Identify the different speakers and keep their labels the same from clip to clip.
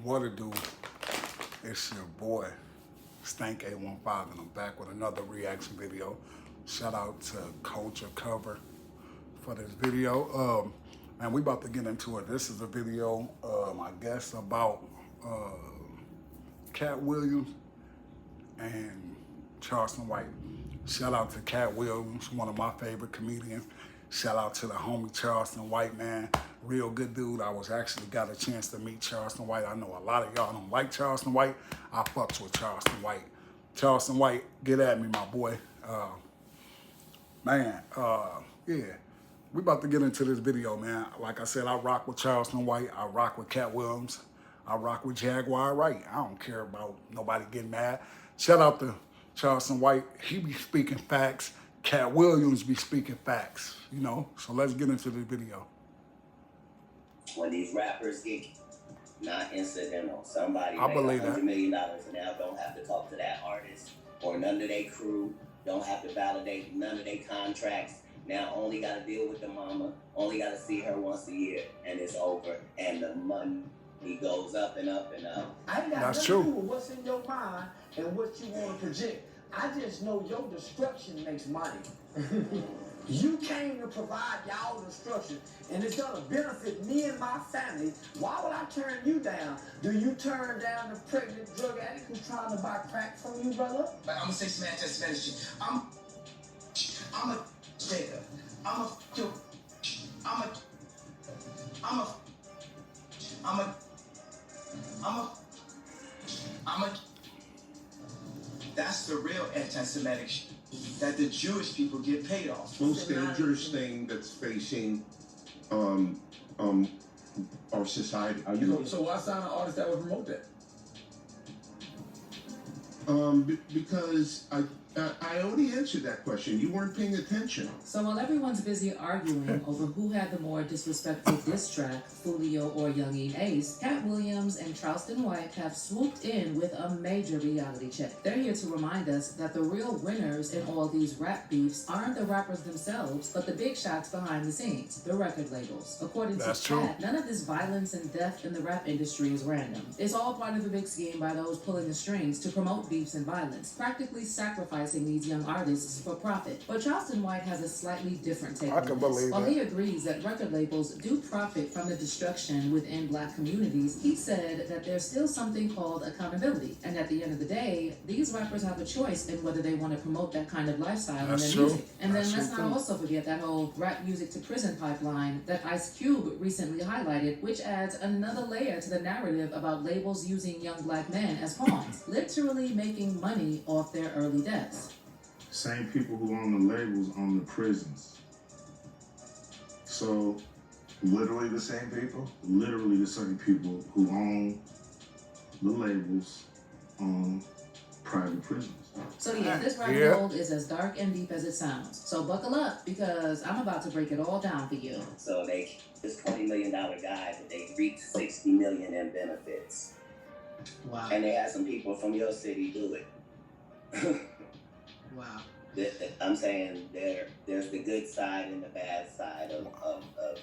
Speaker 1: What it do? It's your boy, Stank 815, and I'm back with another reaction video. Shout out to Culture Cover for this video. Man, we about to get into it. This is a video, I guess, about Katt Williams and Charleston White. Shout out to Katt Williams, one of my favorite comedians. Shout out to the homie Charleston White, man. Real good dude. I was actually got a chance to meet Charleston White. I know a lot of y'all don't like Charleston White. I fucks with Charleston White. Charleston White, get at me, my boy. Yeah. We about to get into this video, man. Like I said, I rock with Charleston White. I rock with Katt Williams. I rock with Jaguar Wright. I don't care about nobody getting mad. Shout out to Charleston White. He be speaking facts. Katt Williams be speaking facts, you know? So let's get into this video.
Speaker 2: When these rappers get not incidental, somebody
Speaker 1: I
Speaker 2: make
Speaker 1: believe
Speaker 2: $100
Speaker 1: that.
Speaker 2: million and now don't have to talk to that artist or none of their crew, don't have to validate none of their contracts. Now only got to deal with the mama, only got to see her once a year, and it's over. And the money goes up and up and up.
Speaker 3: I ain't got
Speaker 1: That's
Speaker 3: nothing
Speaker 1: true.
Speaker 3: to do with what's in your mind and what you want to project. I just know your destruction makes money. You came to provide y'all destruction, and it's gonna benefit me and my family. Why would I turn you down? Do you turn down the pregnant drug addict who's trying to buy crack from you, brother?
Speaker 4: I'm gonna say some anti-Spanish shit. I'm a Jacob. I'm a that's the real anti-Semitic shit that the Jewish people get paid off.
Speaker 5: Most dangerous thing that's facing our society.
Speaker 6: So why sign an artist that would promote that?
Speaker 5: Because I already answered that question. You weren't paying attention.
Speaker 7: So while everyone's busy arguing over who had the more disrespectful diss track, Foolio or Youngin Ace, Katt Williams and Charleston White have swooped in with a major reality check. They're here to remind us that the real winners in all these rap beefs aren't the rappers themselves, but the big shots behind the scenes, the record labels. According
Speaker 1: That's
Speaker 7: to
Speaker 1: true.
Speaker 7: Katt, none of this violence and death in the rap industry is random. It's all part of a big scheme by those pulling the strings to promote beefs and violence, practically sacrificing these young artists for profit. But Charleston White has a slightly different take
Speaker 1: I
Speaker 7: on
Speaker 1: can
Speaker 7: this.
Speaker 1: believe
Speaker 7: While
Speaker 1: that.
Speaker 7: he agrees that record labels do profit from the destruction within Black communities, he said that there's still something called accountability. And at the end of the day, these rappers have a choice in whether they want to promote that kind of lifestyle
Speaker 1: That's
Speaker 7: in their
Speaker 1: true.
Speaker 7: music. And
Speaker 1: That's
Speaker 7: then let's
Speaker 1: true,
Speaker 7: not
Speaker 1: too.
Speaker 7: also forget that whole rap music to prison pipeline that Ice Cube recently highlighted, which adds another layer to the narrative about labels using young Black men as pawns, literally making money off their early deaths.
Speaker 8: Same people who own the labels own the prisons. So,
Speaker 5: Literally the same people?
Speaker 8: literally the same people who own the labels own private prisons.
Speaker 7: So yeah, this rabbit
Speaker 1: Yeah.
Speaker 7: hole is as dark and deep as it sounds. So buckle up, because I'm about to break it all down for you.
Speaker 2: So this $20 million guy, but they reaped $60 million in benefits.
Speaker 3: Wow.
Speaker 2: And they had some people from your city do it.
Speaker 3: Wow.
Speaker 2: I'm saying there's the good side and the bad side of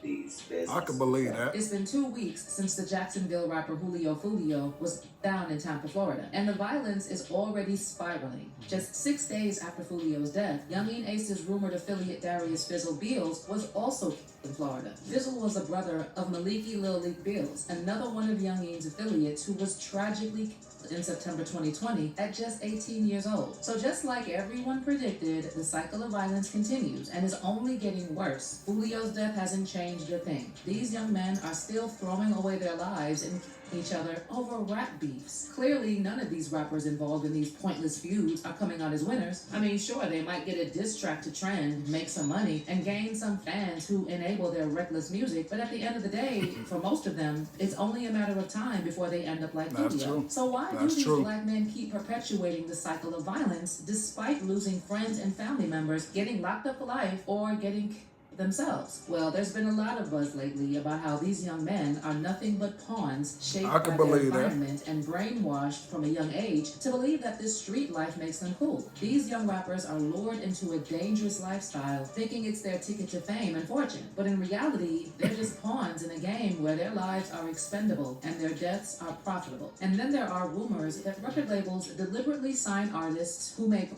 Speaker 2: these businesses.
Speaker 1: I can believe that.
Speaker 7: It's been 2 weeks since the Jacksonville rapper Julio was down in Tampa, Florida, and the violence is already spiraling. Just 6 days after Foolio's death, Youngin Ace's rumored affiliate Darius Fizzle Beals was also killed in Florida. Fizzle was a brother of Maliki Lil Leak Beals, another one of Youngin's affiliates who was tragically killed in September 2020 at just 18 years old. So just like everyone predicted, the cycle of violence continues and is only getting worse. Julio's death hasn't changed a thing. These young men are still throwing away their lives and killing each other over rap beefs. Clearly, none of these rappers involved in these pointless feuds are coming out as winners. I mean, sure, they might get a diss track to trend, make some money, and gain some fans who enable their reckless music, but at the end of the day, for most of them, it's only a matter of time before they end up like
Speaker 1: That's
Speaker 7: Julio.
Speaker 1: true.
Speaker 7: So why do
Speaker 1: That's
Speaker 7: these
Speaker 1: true.
Speaker 7: Black men keep perpetuating the cycle of violence despite losing friends and family members, getting locked up for life, or getting killed themselves. Well, there's been a lot of buzz lately about how these young men are nothing but pawns shaped
Speaker 1: I
Speaker 7: by
Speaker 1: can
Speaker 7: their
Speaker 1: believe that.
Speaker 7: environment and brainwashed from a young age to believe that this street life makes them cool. These young rappers are lured into a dangerous lifestyle, thinking it's their ticket to fame and fortune. But in reality, they're just pawns in a game where their lives are expendable and their deaths are profitable. And then there are rumors that record labels deliberately sign artists who make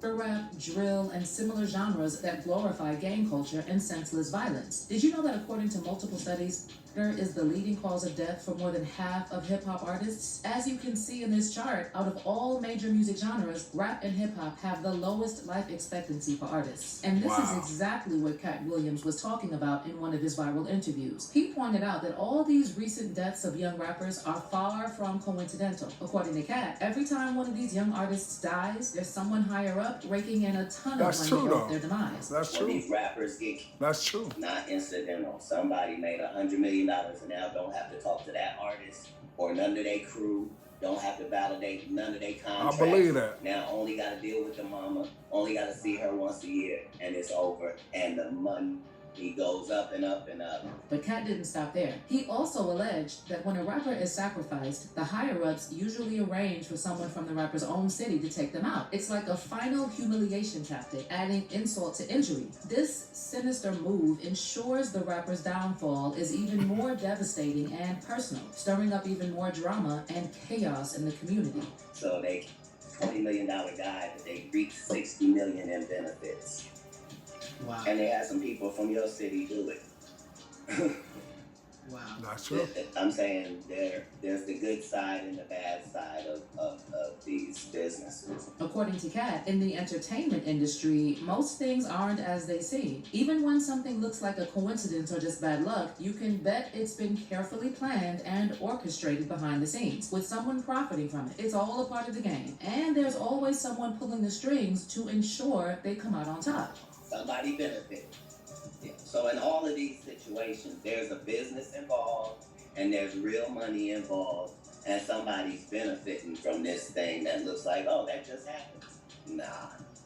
Speaker 7: rap, drill, and similar genres that glorify gang culture and senseless violence. Did you know that according to multiple studies, murder is the leading cause of death for more than half of hip-hop artists? As you can see in this chart, out of all major music genres, rap and hip-hop have the lowest life expectancy for artists. And this is exactly what Katt Williams was talking about in one of his viral interviews. He pointed out that all these recent deaths of young rappers are far from coincidental. According to Katt, every time one of these young artists dies, there's someone higher up raking in a ton of money off their demise.
Speaker 1: That's
Speaker 2: When
Speaker 1: true.
Speaker 2: these rappers get
Speaker 1: That's true.
Speaker 2: not incidental. Somebody made $100 million and now don't have to talk to that artist or none of their crew. Don't have to validate none of their contracts.
Speaker 1: I believe that.
Speaker 2: Now only got to deal with the mama. Only got to see her once a year, and it's over. And the money goes up and up and up.
Speaker 7: But Katt didn't stop there. He also alleged that when a rapper is sacrificed, the higher-ups usually arrange for someone from the rapper's own city to take them out. It's like a final humiliation tactic, adding insult to injury. This sinister move ensures the rapper's downfall is even more devastating and personal, stirring up even more drama and chaos in the community.
Speaker 2: So they $20 million guy, but they reap $60 million in benefits.
Speaker 3: Wow.
Speaker 2: And they had some people from your city do it.
Speaker 3: Wow.
Speaker 1: That's true.
Speaker 2: I'm saying there's the good side and the bad side of these businesses.
Speaker 7: According to Katt, in the entertainment industry, most things aren't as they seem. Even when something looks like a coincidence or just bad luck, you can bet it's been carefully planned and orchestrated behind the scenes, with someone profiting from it. It's all a part of the game. And there's always someone pulling the strings to ensure they come out on top.
Speaker 2: Somebody benefit. Yeah. So in all of these situations, there's a business involved and there's real money involved, and somebody's benefiting from this thing that looks like, oh, that just happened. Nah,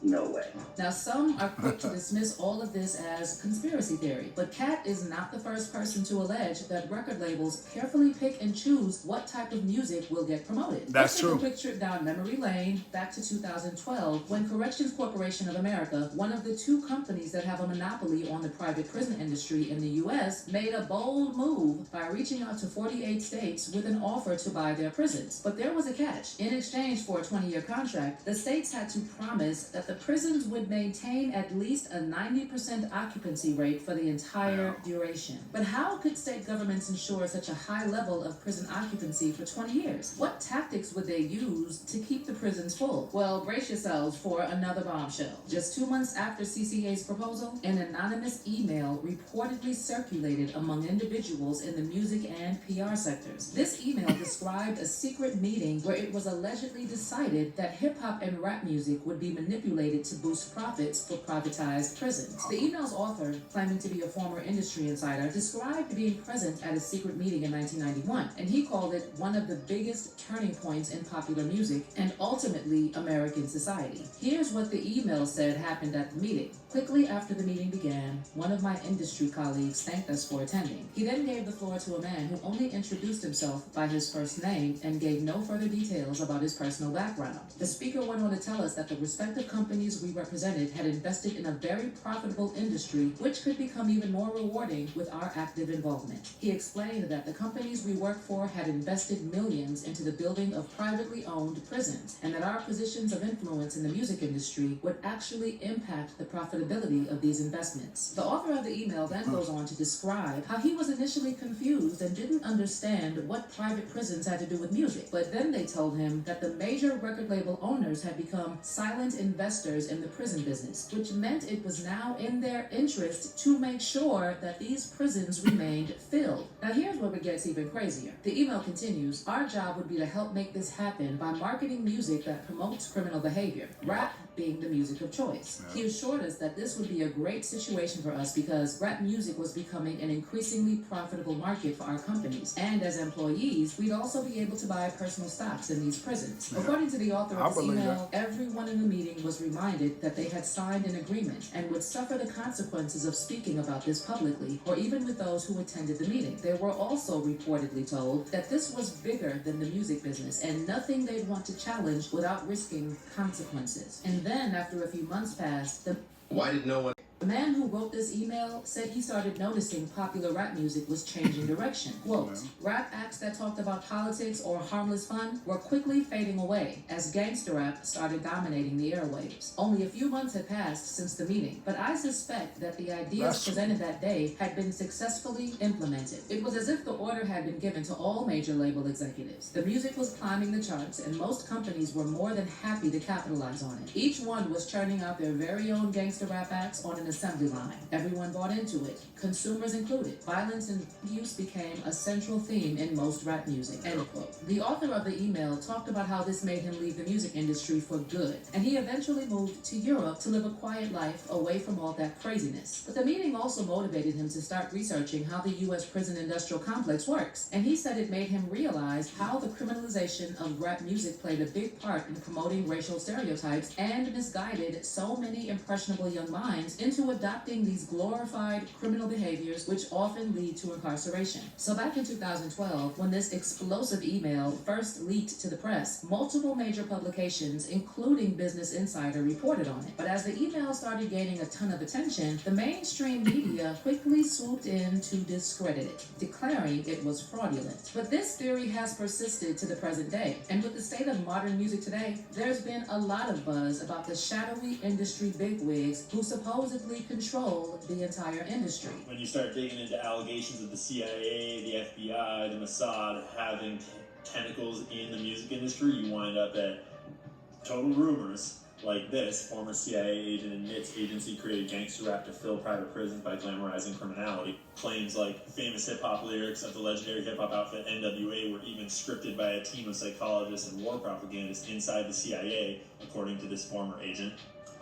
Speaker 2: no way.
Speaker 7: Now, some are quick to dismiss all of this as conspiracy theory, but Katt is not the first person to allege that record labels carefully pick and choose what type of music will get promoted.
Speaker 1: That's true.
Speaker 7: Let's take a picture down memory lane back to 2012, when Corrections Corporation of America, one of the two companies that have a monopoly on the private prison industry in the U.S., made a bold move by reaching out to 48 states with an offer to buy their prisons. But there was a catch. In exchange for a 20-year contract, the states had to promise that the prisons would maintain at least a 90% occupancy rate for the entire duration. But how could state governments ensure such a high level of prison occupancy for 20 years? What tactics would they use to keep the prisons full? Well, brace yourselves for another bombshell. Just 2 months after CCA's proposal, an anonymous email reportedly circulated among individuals in the music and PR sectors. This email described a secret meeting where it was allegedly decided that hip-hop and rap music would be manipulated to boost profits for privatized prisons. The email's author, claiming to be a former industry insider, described being present at a secret meeting in 1991, and he called it one of the biggest turning points in popular music and ultimately American society. Here's what the email said happened at the meeting. Quickly after the meeting began, one of my industry colleagues thanked us for attending. He then gave the floor to a man who only introduced himself by his first name and gave no further details about his personal background. The speaker went on to tell us that the respective companies we represented had invested in a very profitable industry, which could become even more rewarding with our active involvement. He explained that the companies we work for had invested millions into the building of privately owned prisons, and that our positions of influence in the music industry would actually impact the profitability of these investments. The author of the email then goes on to describe how he was initially confused and didn't understand what private prisons had to do with music, but then they told him that the major record label owners had become silent investors in the prison business, which meant it was now in their interest to make sure that these prisons remained filled. Now here's where it gets even crazier. The email continues, our job would be to help make this happen by marketing music that promotes criminal behavior. Rap, being the music of choice.
Speaker 1: Yeah.
Speaker 7: He assured us that this would be a great situation for us because rap music was becoming an increasingly profitable market for our companies. And as employees, we'd also be able to buy personal stocks in these prisons.
Speaker 1: Yeah.
Speaker 7: According to the author
Speaker 1: I
Speaker 7: of this
Speaker 1: believe
Speaker 7: email, everyone in the meeting was reminded that they had signed an agreement and would suffer the consequences of speaking about this publicly or even with those who attended the meeting. They were also reportedly told that this was bigger than the music business and nothing they'd want to challenge without risking consequences. And then, after a few months passed,
Speaker 9: Why did no one?
Speaker 7: the man who wrote this email said he started noticing popular rap music was changing direction. Quote, rap acts that talked about politics or harmless fun were quickly fading away as gangster rap started dominating the airwaves. Only a few months had passed since the meeting, but I suspect that the ideas presented that day had been successfully implemented. It was as if the order had been given to all major label executives. The music was climbing the charts and most companies were more than happy to capitalize on it. Each one was churning out their very own gangster rap acts on an assembly line. Everyone bought into it, consumers included. Violence and abuse became a central theme in most rap music, end quote. The author of the email talked about how this made him leave the music industry for good, and he eventually moved to Europe to live a quiet life away from all that craziness. But the meeting also motivated him to start researching how the U.S. prison industrial complex works, and he said it made him realize how the criminalization of rap music played a big part in promoting racial stereotypes and misguided so many impressionable young minds into adopting these glorified criminal behaviors which often lead to incarceration. So back in 2012, when this explosive email first leaked to the press, multiple major publications, including Business Insider, reported on it. But as the email started gaining a ton of attention, the mainstream media quickly swooped in to discredit it, declaring it was fraudulent. But this theory has persisted to the present day. And with the state of modern music today, there's been a lot of buzz about the shadowy industry bigwigs who supposedly control the entire industry.
Speaker 10: When you start digging into allegations of the CIA, the FBI, the Mossad having tentacles in the music industry, you wind up at total rumors like this. Former CIA agent admits agency created gangster rap to fill private prisons by glamorizing criminality. Claims like famous hip-hop lyrics of the legendary hip-hop outfit NWA were even scripted by a team of psychologists and war propagandists inside the CIA, according to this former agent.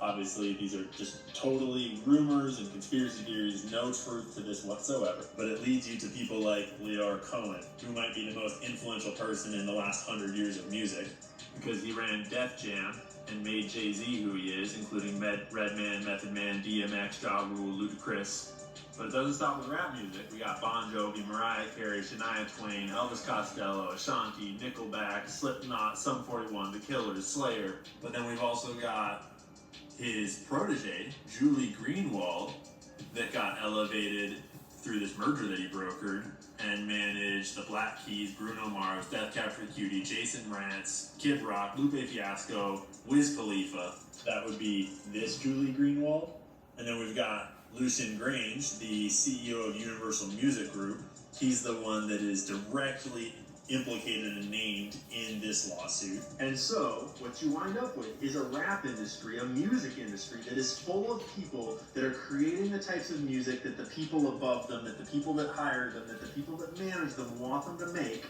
Speaker 10: Obviously, these are just totally rumors and conspiracy theories, no truth to this whatsoever. But it leads you to people like Leo Cohen, who might be the most influential person in the last 100 years of music, because he ran Def Jam and made Jay-Z who he is, including Redman, Method Man, DMX, Ja Rule, Ludacris. But it doesn't stop with rap music. We got Bon Jovi, Mariah Carey, Shania Twain, Elvis Costello, Ashanti, Nickelback, Slipknot, Sum 41, The Killers, Slayer. But then we've also got his protege, Julie Greenwald, that got elevated through this merger that he brokered and managed the Black Keys, Bruno Mars, Death Cab for Cutie, Jason Mraz, Kid Rock, Lupe Fiasco, Wiz Khalifa. That would be this Julie Greenwald. And then we've got Lucian Grange, the CEO of Universal Music Group. He's the one that is directly implicated and named in this lawsuit. And so, what you wind up with is a rap industry, a music industry that is full of people that are creating the types of music that the people above them, that the people that hire them, that the people that manage them want them to make.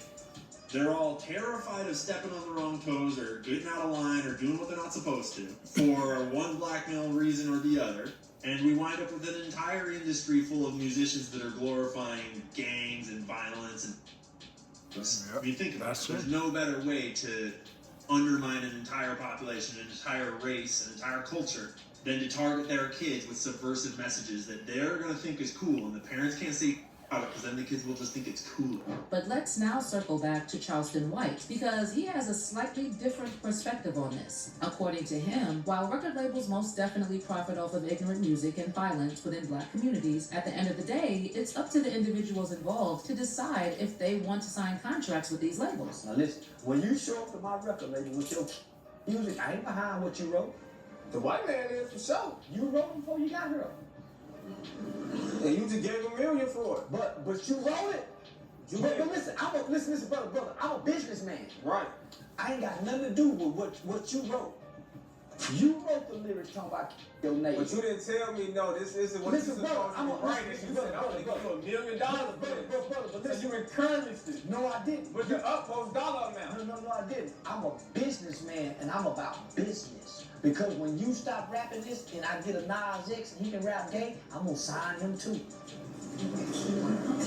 Speaker 10: They're all terrified of stepping on the wrong toes or getting out of line or doing what they're not supposed to for one blackmail reason or the other. And we wind up with an entire industry full of musicians that are glorifying gangs and violence and I mean, think about it. There's no better way to undermine an entire population, an entire race, an entire culture than to target their kids with subversive messages that they're going to think is cool, and the parents can't say about it because then the kids will just think it's cool.
Speaker 7: But let's now circle back to Charleston White because he has a slightly different perspective on this. According to him, while record labels most definitely profit off of ignorant music and violence within black communities, at the end of the day, it's up to the individuals involved to decide if they want to sign contracts with these labels.
Speaker 3: Now listen, when you show up to my record label with your music, I ain't behind what you wrote.
Speaker 6: The white man is for sure.
Speaker 3: You wrote before you got here.
Speaker 6: And you just gave him $1 million for it.
Speaker 3: But you wrote it. But listen, brother, I'm a businessman.
Speaker 6: Right.
Speaker 3: I ain't got nothing to do with what you wrote. You wrote the lyrics talking about your neighbor.
Speaker 6: But you didn't tell me, no, this isn't what
Speaker 3: Listen,
Speaker 6: you're supposed
Speaker 3: brother,
Speaker 6: to be writing. You said, I'm going to give you $1 million for this.
Speaker 3: But
Speaker 6: So you encouraged it.
Speaker 3: no, I didn't.
Speaker 6: With the utmost dollar amount.
Speaker 3: No, I didn't. I'm a businessman, and I'm about business. Because when you stop rapping this, and I get a Nas X, and he can rap gay, I'm going to sign him too.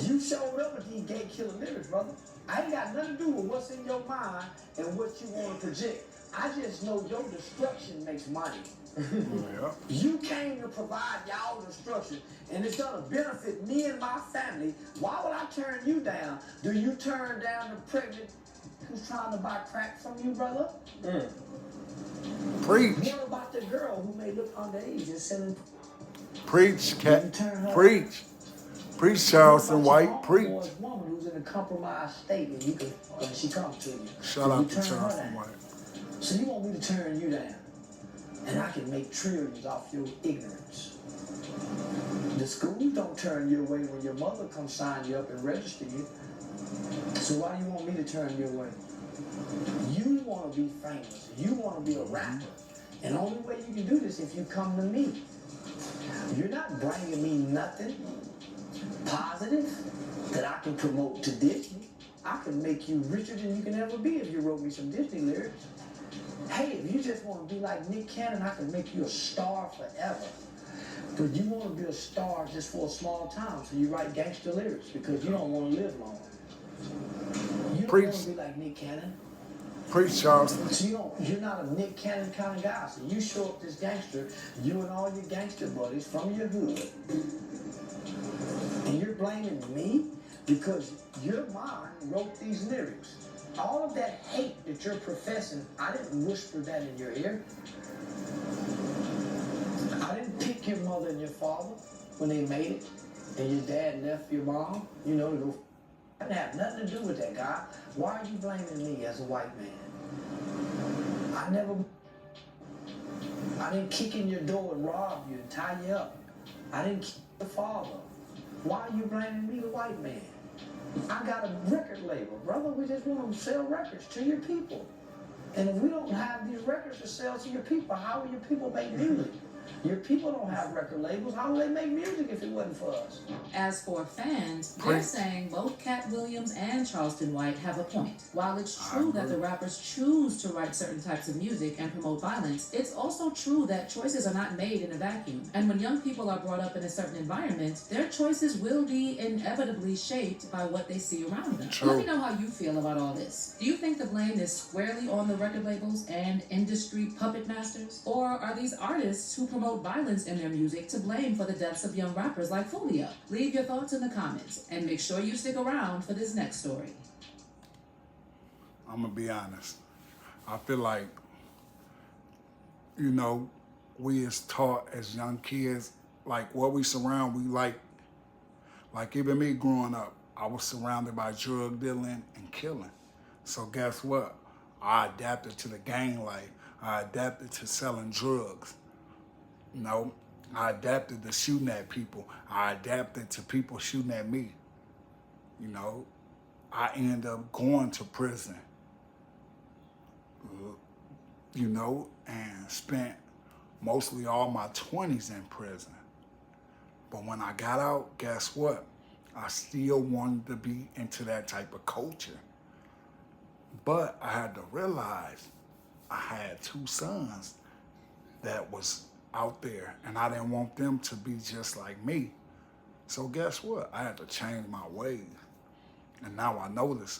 Speaker 3: You showed up with these gay killer lyrics, brother. I ain't got nothing to do with what's in your mind and what you want to project. I just know your destruction makes money.
Speaker 1: Yeah.
Speaker 3: You came to provide y'all destruction, and it's gonna benefit me and my family. Why would I turn you down? Do you turn down the pregnant who's trying to buy crack from you, brother?
Speaker 1: Preach.
Speaker 3: What about the girl who may look underage and selling?
Speaker 1: Preach, Katt.
Speaker 3: Turn her-
Speaker 1: Preach. Preach, Charleston
Speaker 3: What about
Speaker 1: White.
Speaker 3: your
Speaker 1: Preach.
Speaker 3: homeboy's woman who's in a compromised state, and you can, when she comes to you.
Speaker 1: Shout
Speaker 3: Do
Speaker 1: out
Speaker 3: you
Speaker 1: to
Speaker 3: turn her
Speaker 1: Charleston
Speaker 3: down?
Speaker 1: White.
Speaker 3: So you want me to turn you down, and I can make trillions off your ignorance. The schools don't turn you away when your mother comes sign you up and register you. So why do you want me to turn you away? You want to be famous. You want to be a rapper. And the only way you can do this if you come to me. You're not bringing me nothing positive that I can promote to Disney. I can make you richer than you can ever be if you wrote me some Disney lyrics. Hey, if you just want to be like Nick Cannon, I can make you a star forever. But you want to be a star just for a small time, so you write gangster lyrics because you don't want to live long. You don't
Speaker 1: Preach.
Speaker 3: want to be like Nick Cannon.
Speaker 1: Preach, Charleston.
Speaker 3: So you're not a Nick Cannon kind of guy. So you show up this gangster, you and all your gangster buddies from your hood, and you're blaming me because your mind wrote these lyrics. All of that hate that you're professing, I didn't whisper that in your ear. I didn't pick your mother and your father when they made it, and your dad left your mom, to go. I didn't have nothing to do with that, guy. Why are you blaming me as a white man? I didn't kick in your door and rob you and tie you up. I didn't kill your father. Why are you blaming me, the white man? I got a record label, brother. We just want to sell records to your people. And if we don't have these records to sell to your people, how will your people make music? Your people don't have record labels. How will they make music if it wasn't for us?
Speaker 7: As for fans, they're saying both Katt Williams and Charleston White have a point. While it's true that the rappers choose to write certain types of music and promote violence, it's also true that choices are not made in a vacuum. And when young people are brought up in a certain environment, their choices will be inevitably shaped by what they see around them.
Speaker 1: True.
Speaker 7: Let me know how you feel about all this. Do you think the blame is squarely on the record labels and industry puppet masters? Or are these artists who promote violence in their music to blame for the deaths of young rappers like Foolio? Leave your thoughts in the comments and make sure you stick around for this next story.
Speaker 1: I'm going to be honest. I feel like, we is taught as young kids, like what we surround, we like even me growing up, I was surrounded by drug dealing and killing. So guess what? I adapted to the gang life. I adapted to selling drugs. I adapted to shooting at people. I adapted to people shooting at me. I ended up going to prison, and spent mostly all my 20s in prison. But when I got out, guess what? I still wanted to be into that type of culture. But I had to realize I had 2 sons that was out there, and I didn't want them to be just like me. So guess what? I had to change my ways. And now I notice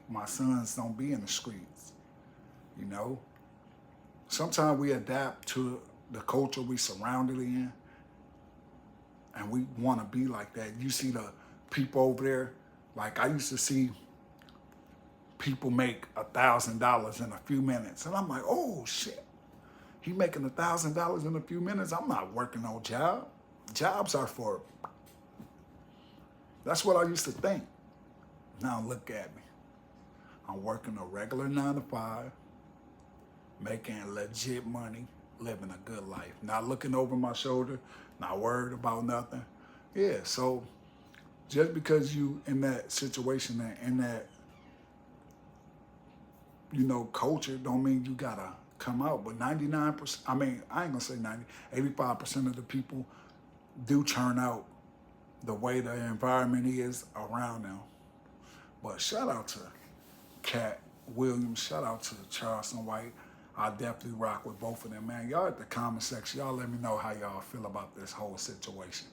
Speaker 1: my sons don't be in the streets. Sometimes we adapt to the culture we surrounded in, and we want to be like that. You see the people over there, like I used to see people make $1,000 in a few minutes, and I'm like, oh shit. He making $1,000 in a few minutes. I'm not working no job. Jobs are for. That's what I used to think. Now look at me. I'm working a regular 9 to 5, making legit money, living a good life. Not looking over my shoulder, not worried about nothing. Yeah, so just because you in that situation and in that, culture, don't mean you gotta come out, but 99%, I mean, I ain't gonna say 90, 85% of the people do turn out the way the environment is around them. But shout out to Katt Williams, shout out to Charleston White. I definitely rock with both of them, man. Y'all at the comment section, y'all let me know how y'all feel about this whole situation.